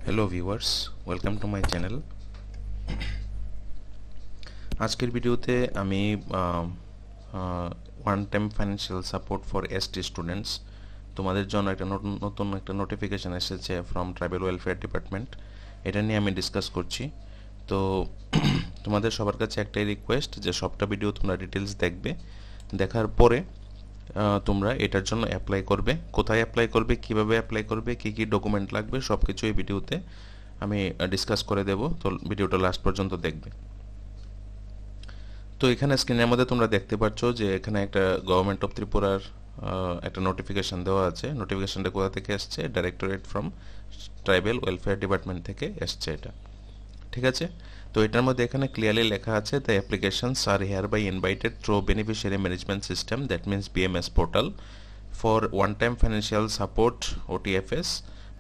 Hello viewers, welcome to my channel. আজকের ভিডিওতে আমি one time financial support for ST students তোমাদের জন্য একটা নতুন একটা নোটিফিকেশান এসেছে ফ্রম ট্রাইবাল ওয়েলফেয়ার ডিপার্টমেন্ট। এটা নিয়ে আমি ডিসকাস করছি। তো তোমাদের সবার কাছে একটাই রিকোয়েস্ট যে সবটা ভিডিও তোমরা ডিটেলস দেখবে, দেখার পরে তোমরা এটার জন্য অ্যাপ্লাই করবে। কোথায় অ্যাপ্লাই করবে, কিভাবে অ্যাপ্লাই করবে, কি কি ডকুমেন্ট লাগবে, সব কিছু এই ভিডিওতে আমি ডিসকাস করে দেব। তো ভিডিওটা লাস্ট পর্যন্ত দেখবে। তো এখানে স্ক্রিনের মধ্যে তোমরা দেখতে পাচ্ছ যে এখানে একটা গভর্নমেন্ট অফ ত্রিপুরার একটা নোটিফিকেশান দেওয়া আছে। নোটিফিকেশানটা কোথা থেকে এসছে? Directorate from tribal welfare department থেকে এসছে এটা, ঠিক আছে। তো এটার মধ্যে এখানে ক্লিয়ারলি লেখা আছে, the applications are hereby invited through beneficiary management system, that means BMS portal, for one time financial support OTFS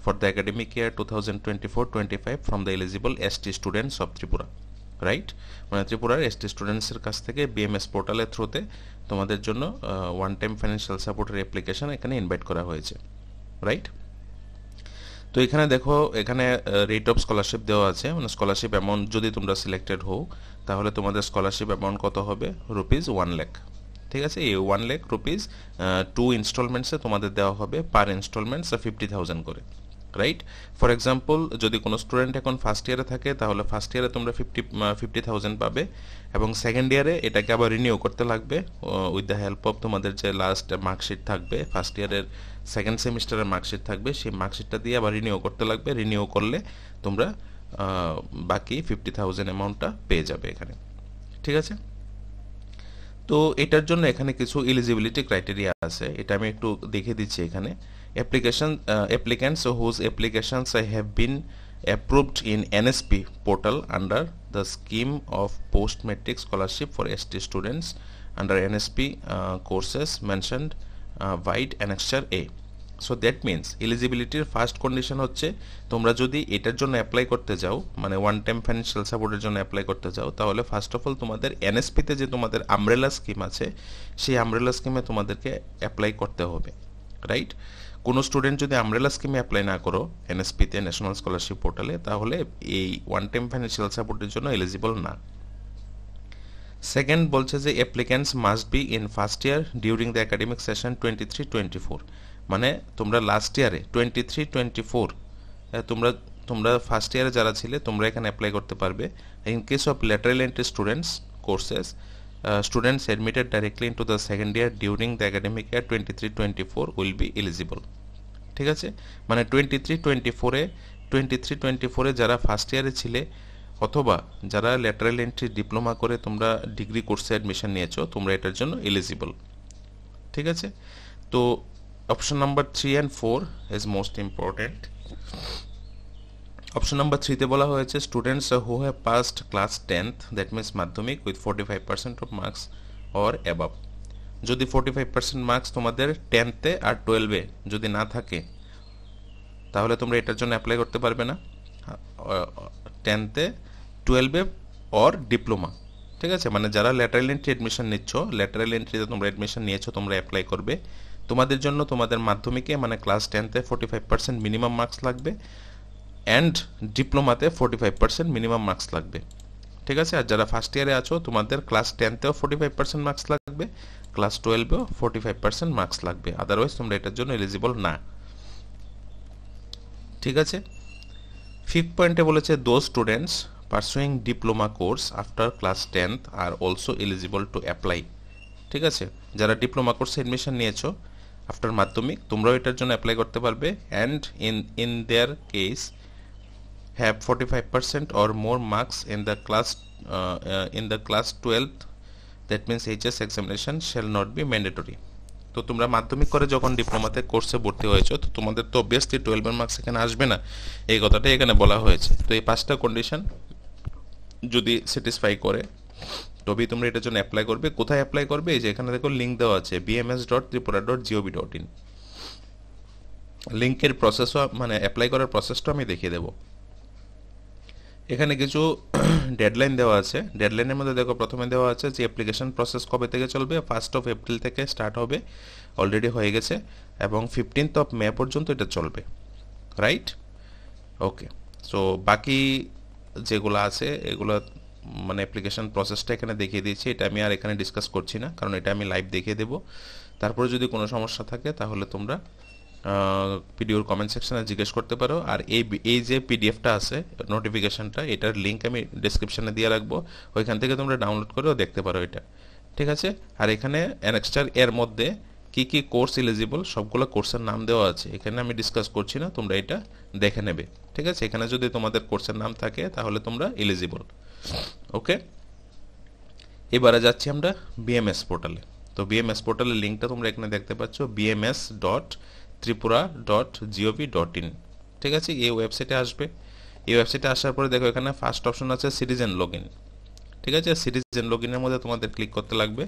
for the academic year 2024-25 from the eligible ST students of Tripura, right? মানে ত্রিপুরার ST স্টুডেন্টসের কাছ থেকে BMS পোর্টালের থ্রুতে তোমাদের জন্য one time financial সাপোর্টের application এখানে ইনভাইট করা হয়েছে, রাইট? তো এখানে দেখো, এখানে রেট অফ স্কলারশিপ দেওয়া আছে, মানে স্কলারশিপ অ্যামাউন্ট যদি তোমরা সিলেক্টেড হও তাহলে তোমাদের স্কলারশিপ অ্যামাউন্ট কত হবে? ₹1 লাখ, ঠিক আছে। এই 1 লাখ রুপিস 2 ইনস্টলমেন্টসে তোমাদের দেওয়া হবে, পার ইনস্টলমেন্টস 50,000 করে, রাইট? ফর এক্সাম্পল, যদি কোনো স্টুডেন্ট এখন ফার্স্ট ইয়ারে থাকে তাহলে ফার্স্ট ইয়ারে তোমরা 50,000 পাবে, এবং সেকেন্ড ইয়ারে এটাকে আবার রিনিউ করতে লাগবে উইথ দ্য হেল্প অফ তোমাদের যে লাস্ট মার্কশিট থাকবে, ফার্স্ট ইয়ারের সেকেন্ড সেমিস্টারের মার্কশিট থাকবে, সেই মার্কশিটটা দিয়ে আবার রিনিউ করতে লাগবে। রিনিউ করলে তোমরা বাকি 50,000 অ্যামাউন্টটা পেয়ে যাবে এখানে, ঠিক আছে। তো এটার জন্য এখানে কিছু এলিজিবিলিটি ক্রাইটেরিয়া আছে, এটা আমি একটু দেখে দিচ্ছি এখানে। applicants whose applications have been approved in NSP portal under the scheme of post matric scholarship for ST students under NSP courses mentioned wide annexure A. So that means এলিজিবিলিটির first condition হচ্ছে, তোমরা যদি এটার জন্য apply করতে যাও, মানে one time financial সাপোর্টের জন্য অ্যাপ্লাই করতে যাও, তাহলে ফার্স্ট অফ অল তোমাদের এনএসপিতে যে তোমাদের আমব্রেলা স্কিম আছে, সেই আমব্রেলা স্কিমে তোমাদেরকে অ্যাপ্লাই করতে হবে, রাইট? কোনো স্টুডেন্ট যদি আমব্রেলা স্কিমে অ্যাপ্লাই না করো এনএসপিতে, ন্যাশনাল স্কলারশিপ পোর্টালে, তাহলে এই ওয়ান টাইম ফাইন্যান্সিয়াল সাপোর্টের জন্য এলিজিবল না। সেকেন্ড বলছে যে applicants must be in first year during the academic session 23-24, মানে তোমরা লাস্ট ইয়ারে 23-24 তোমরা ফার্স্ট ইয়ারে যারা ছিলে তোমরা এখানে অ্যাপ্লাই করতে পারবে। In case of lateral entry students courses, students admitted directly into the second year during the academic year 23-24 will be eligible, ঠিক আছে। মানে 23-24 যারা ফার্স্ট ইয়ারে ছিলে, অথবা যারা ল্যাটারাল এন্ট্রি ডিপ্লোমা করে তোমরা ডিগ্রি কোর্সে অ্যাডমিশন নিয়েছো, তোমরা এটার জন্য এলিজিবল, ঠিক আছে। তো option number 3 and 4 is most important. Option number 3 তে বলা হয়েছে students who have passed class 10th, that means মাধ্যমিক, with 45% of marks or above. যদি 45% মার্কস তোমাদের 10th-এ আর 12-এ যদি না থাকে, তাহলে তোমরা এটার জন্য অ্যাপ্লাই করতে পারবে না। 10th-এ, 12-এ অর ডিপ্লোমা, ঠিক আছে। মানে যারা ল্যাটারাল এন্ট্রি অ্যাডমিশন নিচ্ছ, ল্যাটারাল এন্ট্রিতে তোমরা অ্যাডমিশন নিয়েছো, তোমরা অ্যাপ্লাই করবে। তোমাদের জন্য তোমাদের মাধ্যমিকে মানে ক্লাস 10th-এ 45% মিনিমাম মার্কস লাগবে, অ্যান্ড ডিপ্লোমাতে 45% মিনিমাম মার্কস লাগবে, ঠিক আছে। আর যারা ফার্স্ট ইয়ারে আছো, তোমাদের ক্লাস 10-তেও 45% মার্কস লাগবে, ক্লাস 12-এও 45% মার্কস লাগবে, আদারওয়াইজ তোমরা এটার জন্য এলিজিবল না, ঠিক আছে। ফিফথ পয়েন্টে বলেছে দো students pursuing diploma course after class 10th are also eligible to apply, ঠিক আছে। যারা ডিপ্লোমা কোর্সে অ্যাডমিশন নিয়েছো আফটার মাধ্যমিক, তোমরাও এটার জন্য অ্যাপ্লাই করতে পারবে, and in their case have 45% or more marks in the class 12th, that means HS examination shall not be mandatory. তো তোমরা মাধ্যমিক করে যখন ডিপ্লোমাতে কোর্সে ভর্তি হয়েছো, তো তোমাদের তো অবভিয়াসলি 12-এর মার্কস এখানে আসবে না, এই কথাটাই এখানে বলা হয়েছে। তো এই 5টা কন্ডিশন যদি স্যাটিসফাই করে তবেই তোমরা এটার জন্য অ্যাপ্লাই করবে। কোথায় অ্যাপ্লাই করবে? এই যে এখানে দেখো লিঙ্ক দেওয়া আছে bms.tripura.gov.in। লিঙ্কের প্রসেসও, মানে অ্যাপ্লাই করার প্রসেসটা আমি দেখিয়ে দেবো। এখানে কিছু ডেডলাইন দেওয়া আছে। ডেডলাইনের মধ্যে দেখো প্রথমে দেওয়া আছে যে অ্যাপ্লিকেশন প্রসেস কবে থেকে চলবে, 1st of April থেকে স্টার্ট হবে, অলরেডি হয়ে গেছে, এবং 15th of May পর্যন্ত এটা চলবে, রাইট? ওকে। সো বাকি যেগুলো আছে এগুলো মানে অ্যাপ্লিকেশন প্রসেসটা এখানে দেখিয়ে দিয়েছি, এটা আমি আর এখানে ডিসকাস করছি না, কারণ এটা আমি লাইভ দেখিয়ে দেবো। তারপরে যদি কোনো সমস্যা থাকে তাহলে তোমরা ভিডিওর কমেন্ট সেকশনে জিজ্ঞেস করতে পারো। আর এই যে পিডিএফটা আছে নোটিফিকেশনটা, এটার লিঙ্ক আমি ডিসক্রিপশনে দিয়ে রাখবো, ওইখান থেকে তোমরা ডাউনলোড করেও দেখতে পারো এটা, ঠিক আছে। আর এখানে অ্যানেক্সটার এর মধ্যে কি কি কোর্স এলিজিবল সবগুলো কোর্সের নাম দেওয়া আছে, এখানে আমি ডিসকাস করছি না, তোমরা এটা দেখে নেবে, ঠিক আছে। এখানে যদি তোমাদের কোর্সের নাম থাকে তাহলে তোমরা এলিজিবল। ওকে, এবারে যাচ্ছি আমরা বিএমএস পোর্টালে। তো বিএমএস পোর্টালের লিঙ্কটা তোমরা এখানে দেখতে পাচ্ছ, bms.tripura.gov.in, ঠিক আছে। এই ওয়েবসাইটে আসবে। এই ওয়েবসাইটে আসার পরে দেখো এখানে ফার্স্ট অপশন আছে সিটিজেন লগ ইন, ঠিক আছে। সিটিজেন লগ ইনের মধ্যে তোমাদের ক্লিক করতে লাগবে।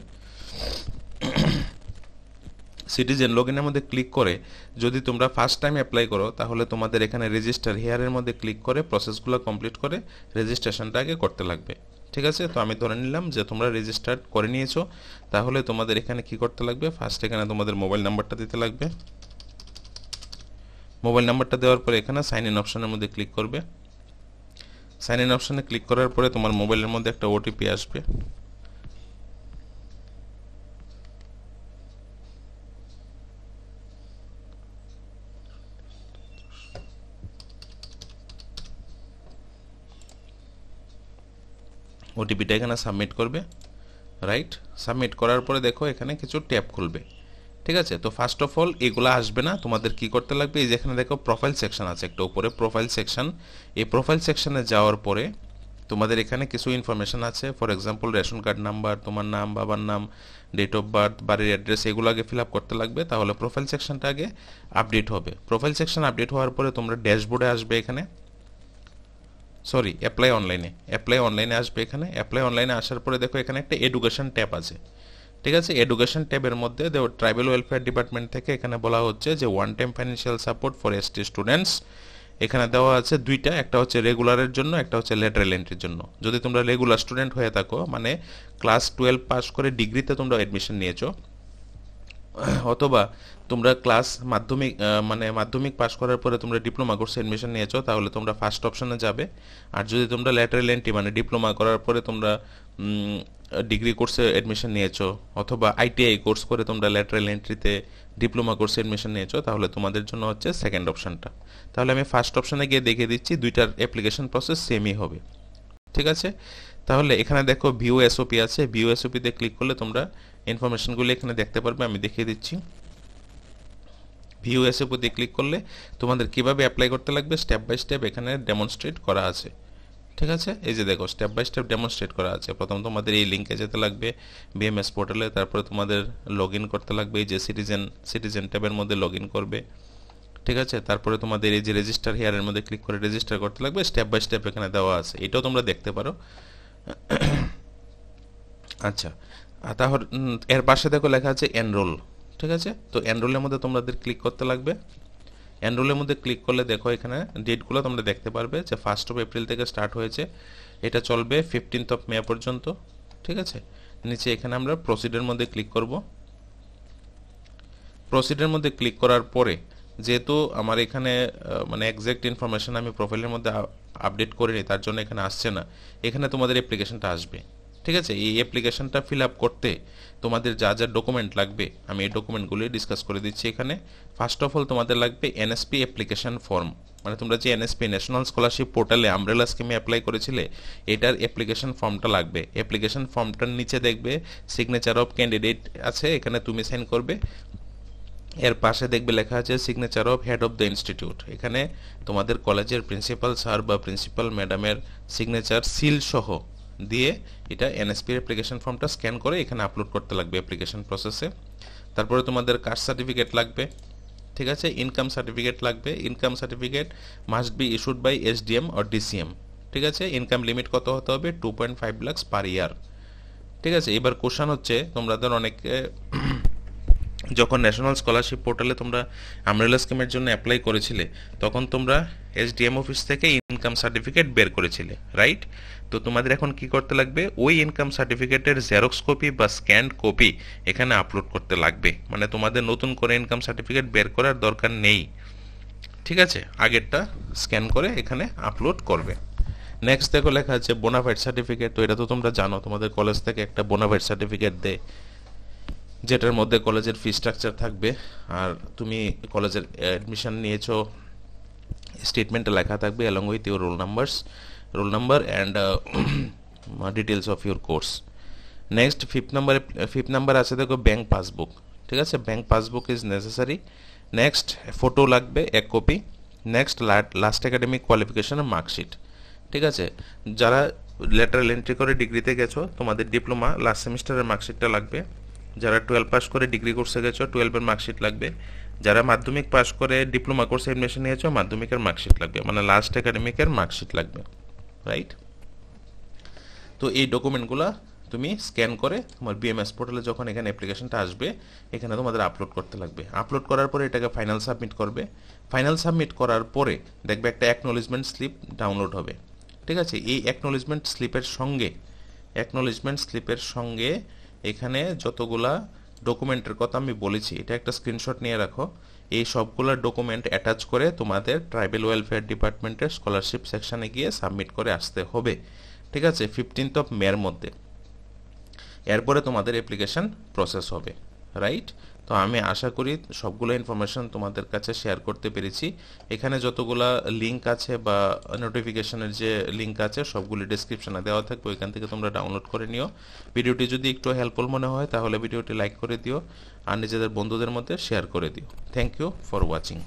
সিটিজেন লগ ইনের মধ্যে ক্লিক করে যদি তোমরা ফার্স্ট টাইম অ্যাপ্লাই করো তাহলে তোমাদের এখানে রেজিস্টার হেয়ারের মধ্যে ক্লিক করে প্রসেসগুলো কমপ্লিট করে রেজিস্ট্রেশনটা আগে করতে লাগবে, ঠিক আছে। তো আমি ধরে নিলাম যে তোমরা রেজিস্টার করে নিয়েছো, তাহলে তোমাদের এখানে কি করতে লাগবে, ফার্স্ট এখানে তোমাদের মোবাইল নাম্বারটা দিতে লাগবে। মোবাইল নাম্বারটা দেওয়ার পরে এখানে সাইন ইন অপশনের মধ্যে ক্লিক করবে। সাইন ইন অপশনে ক্লিক করার পরে তোমার মোবাইলের মধ্যে একটা ওটিপি আসবে। ওটিপিটা এখানে সাবমিট করবে, রাইট। সাবমিট করার পরে দেখো এখানে কিছু ট্যাব খুলবে, ঠিক আছে। তো ফার্স্ট অফ অল এগুলো আসবে না, তোমাদের কি করতে লাগবে, এই যেখানে দেখো প্রোফাইল সেকশন আছে একটা উপরে, প্রোফাইল সেকশন। এই প্রোফাইল সেকশনে যাওয়ার পরে তোমাদের এখানে কিছু ইনফরমেশন আছে, for example ration card number, তোমার নাম, বাবার নাম, ডেট অফ বার্থ, বাড়ির অ্যাড্রেস, এগুলো আগে ফিল আপ করতে লাগবে, তাহলে প্রোফাইল সেকশনটা আগে আপডেট হবে। প্রোফাইল সেকশন আপডেট হওয়ার পরে তোমরা ড্যাশবোর্ডে আসবে, এখানে সরি অ্যাপ্লাই অনলাইনে আসবে। এখানে অ্যাপ্লাই অনলাইনে আসার পরে দেখো এখানে একটা এডুকেশন ট্যাব আছে, ঠিক আছে। এডুকেশন ট্যাবের মধ্যে ট্রাইবাল ওয়েলফেয়ার ডিপার্টমেন্ট থেকে এখানে বলা হচ্ছে যে one time financial support for ST students, এখানে দেওয়া আছে দুইটা, একটা হচ্ছে রেগুলারের জন্য, একটা হচ্ছে ল্যাটারাল এন্ট্রির জন্য। যদি তোমরা রেগুলার স্টুডেন্ট হয়ে থাকো, মানে ক্লাস 12 পাস করে ডিগ্রিতে তোমরা অ্যাডমিশন নিয়েছো, অথবা তোমরা ক্লাস মাধ্যমিক মানে মাধ্যমিক পাস করার পরে তোমরা ডিপ্লোমা কোর্সে অ্যাডমিশন নিয়েছো, তাহলে তোমরা ফার্স্ট অপশনে যাবে। আর যদি তোমরা ল্যাটারাল এন্ট্রি মানে ডিপ্লোমা করার পরে তোমরা ডিগ্রি কোর্সে অ্যাডমিশন নিয়েছো, অথবা আইটিআই কোর্স করে তোমরা ল্যাটারাল এন্ট্রিতে ডিপ্লোমা কোর্সে অ্যাডমিশন নিয়েছো, তাহলে তোমাদের জন্য হচ্ছে সেকেন্ড অপশনটা। তাহলে আমি ফার্স্ট অপশনে গিয়ে দেখিয়ে দিচ্ছি, দুইটার অ্যাপ্লিকেশন প্রসেস সেমই হবে, ঠিক আছে। তাহলে এখানে দেখো ভিউ এসওপি আছে, ভিউ এসওপিতে ক্লিক করলে তোমরা ইনফরমেশনগুলো এখানে দেখতে পারবে, আমি দেখিয়ে দিচ্ছি। ভিউ এসওপিতে ক্লিক করলে তোমাদের কিভাবে অ্যাপ্লাই করতে লাগবে স্টেপ বাই স্টেপ এখানে ডেমনস্ট্রেট করা আছে, ঠিক আছে। এই যে দেখো স্টেপ বাই স্টেপ ডেমনস্ট্রেট করা আছে। প্রথম তোমাদের এই লিঙ্কে যেতে লাগবে বিএমএস পোর্টালে, তারপরে তোমাদের লগ ইন করতে লাগবে, এই যে সিটিজেন ট্যাবের মধ্যে লগ ইন করবে, ঠিক আছে। তারপরে তোমাদের এই যে রেজিস্টার হেয়ারের মধ্যে ক্লিক করে রেজিস্টার করতে লাগবে, স্টেপ বাই স্টেপ এখানে দেওয়া আছে, এটাও তোমরা দেখতে পারো। আচ্ছা, তাহলে এর পাশে দেখো লেখা আছে এনরোল, ঠিক আছে। তো এনরোলের মধ্যে তোমাদের ক্লিক করতে লাগবে। এনরোলের মধ্যে ক্লিক করলে দেখো এখানে ডেটগুলো তোমরা দেখতে পারবে যে 1 এপ্রিল থেকে স্টার্ট হয়েছে, এটা চলবে 15 মে পর্যন্ত, ঠিক আছে। নিচে এখানে আমরা প্রসিডের মধ্যে ক্লিক করব। প্রসিডের মধ্যে ক্লিক করার পরে যেহেতু আমার এখানে মানে এক্সাক্ট ইনফরমেশন আমি প্রোফাইলের মধ্যে আপডেট করিনি, তার জন্য এখানে আসছে না, এখানে তোমাদের অ্যাপ্লিকেশনটা আসবে, ঠিক আছে। এই অ্যাপ্লিকেশনটা ফিল আপ করতে তোমাদের যা যা ডকুমেন্ট লাগবে আমি এই ডকুমেন্টগুলি ডিসকাস করে দিচ্ছি এখানে। ফার্স্ট অফ অল তোমাদের লাগবে এনএসপি অ্যাপ্লিকেশন ফর্ম, মানে তোমরা যে এনএসপি ন্যাশনাল স্কলারশিপ পোর্টালে আমব্রেলা স্কিমে অ্যাপ্লাই করেছিলে এটার অ্যাপ্লিকেশন ফর্মটা লাগবে। অ্যাপ্লিকেশন ফর্মটার নিচে দেখবে সিগনেচার অফ ক্যান্ডিডেট আছে, এখানে তুমি সাইন করবে। এর পাশে দেখবে লেখা আছে signature of head of the institute, এখানে তোমাদের কলেজের প্রিন্সিপাল স্যার বা প্রিন্সিপাল ম্যাডামের সিগনেচার সিল সহ দিয়ে এটা এনএসপি অ্যাপ্লিকেশন ফর্মটা স্ক্যান করে এখানে আপলোড করতে লাগবে অ্যাপ্লিকেশন প্রসেসে। তারপরে তোমাদের কাস্ট সার্টিফিকেট লাগবে, ঠিক আছে। ইনকাম সার্টিফিকেট লাগবে, income certificate must be issued by SDM or DCM, ঠিক আছে। ইনকাম লিমিট কত হতে হবে 2.5 লাখ পার ইয়ার, ঠিক আছে। এবার কোশ্চেন হচ্ছে তোমাদের অনেকে যখন ন্যাশনাল স্কলারশিপ পোর্টালে তোমরা আমব্রেলা স্কিমের জন্য অ্যাপ্লাই করেছিলে তখন তোমরা এসডিএম অফিস থেকে ইনকাম সার্টিফিকেট বের করেছিলে, রাইট। তো তোমাদের এখন কি করতে লাগবে, ওই ইনকাম সার্টিফিকেটের জেরক্স কপি বা স্ক্যান্ড কপি এখানে আপলোড করতে লাগবে, মানে তোমাদের নতুন করে ইনকাম সার্টিফিকেট বের করার দরকার নেই, ঠিক আছে, আগেরটা স্ক্যান করে এখানে আপলোড করবে। নেক্সট দেখো লেখা আছে বোনাফাইড সার্টিফিকেট। তো এটা তো তোমরা জানো, তোমাদের কলেজ থেকে একটা বোনাফাইড সার্টিফিকেট দেয়, যেটার মধ্যে কলেজের ফি স্ট্রাকচার থাকবে, আর তুমি কলেজের অ্যাডমিশন নিয়েছো স্টেটমেন্টে লেখা থাকবে along with your roll number and details of your course. Next fifth number আছে দেখো ব্যাংক পাসবুক। ঠিক আছে, bank passbook is necessary. Next photo লাগবে 1 কপি। নেক্সট লাস্ট একাডেমিক কোয়ালিফিকেশনের মার্কশিট। ঠিক আছে, যারা ল্যাটারাল এন্ট্রি করে ডিগ্রিতে গেছো তোমাদের ডিপ্লোমা লাস্ট সেমিস্টারের মার্কশিটটা লাগবে। যারা 12 পাস করে ডিগ্রি কোর্সে গেছো 12-এর মার্কশিট লাগবে। যারা মাধ্যমিক পাস করে ডিপ্লোমা কোর্সে এডমিশন নিয়েছো মাধ্যমিকের মার্কশিট লাগবে, মানে লাস্ট একাডেমিকের মার্কশিট লাগবে, রাইট? তো এই ডকুমেন্টগুলো তুমি স্ক্যান করে তোমার বিএমএস পোর্টালে যখন এখানে অ্যাপ্লিকেশনটা আসবে এখানে তোমাদের আপলোড করতে লাগবে। আপলোড করার পরে এটাকে ফাইনাল সাবমিট করবে। ফাইনাল সাবমিট করার পরে দেখবে একটা অ্যাকনোলেজমেন্ট স্লিপ ডাউনলোড হবে। ঠিক আছে, এই অ্যাকনোলেজমেন্ট স্লিপের সঙ্গে এখানে যতগুলা ডকুমেন্টের কথা আমি বলেছি এটা একটা স্ক্রিনশট নিয়ে রাখো। এই সবগুলা ডকুমেন্ট অ্যাটাচ করে তোমাদের ট্রাইবাল ওয়েলফেয়ার ডিপার্টমেন্টের স্কলারশিপ সেকশনে গিয়ে সাবমিট করে আসতে হবে। ঠিক আছে, 15th মে মধ্যে। এরপরে তোমাদের অ্যাপ্লিকেশন প্রসেস হবে, রাইট? তো আমি আশা করি সবগুলো ইনফরমেশন তোমাদের কাছে শেয়ার করতে পেরেছি। এখানে যতগুলা লিঙ্ক আছে বা নোটিফিকেশনের যে লিঙ্ক আছে সবগুলি ডেসক্রিপশনে দেওয়া থাকবে, ওইখান থেকে তোমরা ডাউনলোড করে নিও। ভিডিওটি যদি একটু হেল্পফুল মনে হয় তাহলে ভিডিওটি লাইক করে দিও আর নিজেদের বন্ধুদের মধ্যে শেয়ার করে দিও। Thank you for watching.